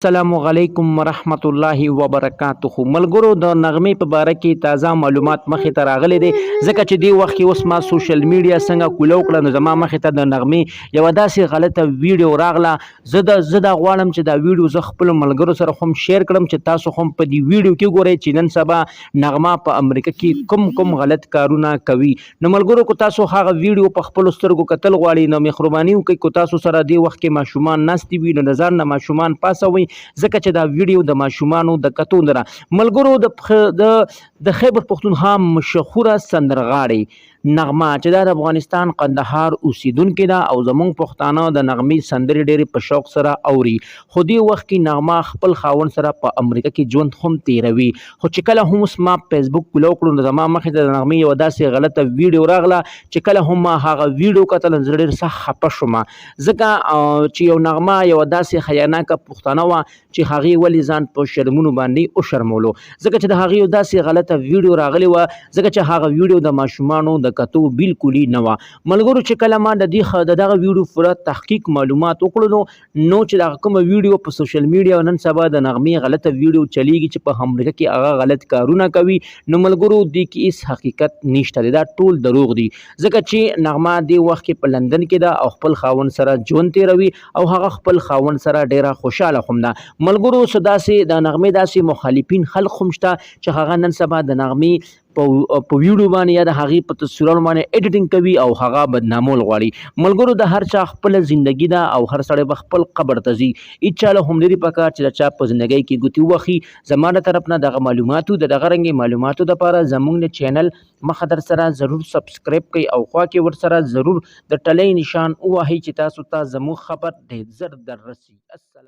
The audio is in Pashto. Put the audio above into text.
السلام علیکم ورحمت الله وبرکاته ملګرو د نغمې په باره کې تازه معلومات مخې ته راغلي دي ځکه چې دی وخت کې اوس ما سوشل میډیا څنګه کولو کړه نو زما مخې ته د نغمې یوه داسې غلطه ویډیو راغله زه دا غواړم چې دا ویډیو زه خپلو ملګرو سره هم شیر کړم چې تاسو هم په دې ویډیو کې ګورئ چې نن سبا نغمه په امریکا کې کوم غلط کارونه کوي نو ملګرو کو تاسو هغه ویډیو په خپلو سترګو کتل غواړئ نو مهرباني وکړئ کو تاسو سره دې وخت کې ماشومان ناستې وي نو د ځان نه ماشومان پاسوئ ځکه چې دا ویډیو د ماشومانو د کتو نه ملګرو د خیبر پښتونخوا مشهوره سندرغاړې نغمه چې دا د افغانستان قندهار اوسیدونکې ده او زمونږ پښتانه د نغمې سندرې ډېرې په شوق سره اوري خو دې وخت کې نغمه خپل خاوند سره په امریکا کې ژوند هم تیروي خو چې کله هم اوس ما فیسبوک کولو کړو نو زما مخې ته د نغمې یوه داسې غلطه ویډیو راغله چې کله هم ما هغه ویډیو کتل زه ډېر سخت خفه شوم ځکه چې یو نغمه یوه داسې خیاناکه پښتانه وه چې هغې ولې ځان په شرمونو باندې وشرمولو ځکه چې د هغې یو داسې غلطه ویډیو راغلې وه ځکه چې هغه ویډیو د ماشومانو د کتو بالکلي نه وه ملګرو چې کله ما د دغه ویډیو پوره تحقیق معلومات وکړو نو چې دغه کومه ویډیو په سوشل میډیا نن سبا د نغمې غلطه ویډیو چلیږي چې په امریکا کې هغه غلط کارونه کوي نو ملګرو دې کې هیڅ حقیقت نشته دی دا ټول دروغ دي ځکه چې نغمه دې وخت کې په لندن کې ده او خپل خاوند سره ژوند تیروي او هغه خپل خاوند سره ډیره خوشحاله هم ده ملګرو څه داسې د نغمې داسې مخالفین خلک هم شته چې هغه نن سبا د نغمې په ویډیو باندې یا د هغې په تصویرونو باندې ایډیټینګ کوي او هغه بدنامول غواړي ملګرو د هر چا خپله زندګي ده او هر سړی به خپل قبر ته ځي هېچا له هم نه دي پکار چې د چا په زندګۍ کې ګوتې ووهي زما د طرف نه دغه معلوماتو د دغه رنګې معلوماتو دپاره زموږ د چینل مخه در سره ضرور سبسکرایب کړئ او خوا کې ورسره ضرور د ټلۍ نشان ووهئ چې تاسو ته زموږ خبر ډېر زر در رسي السلام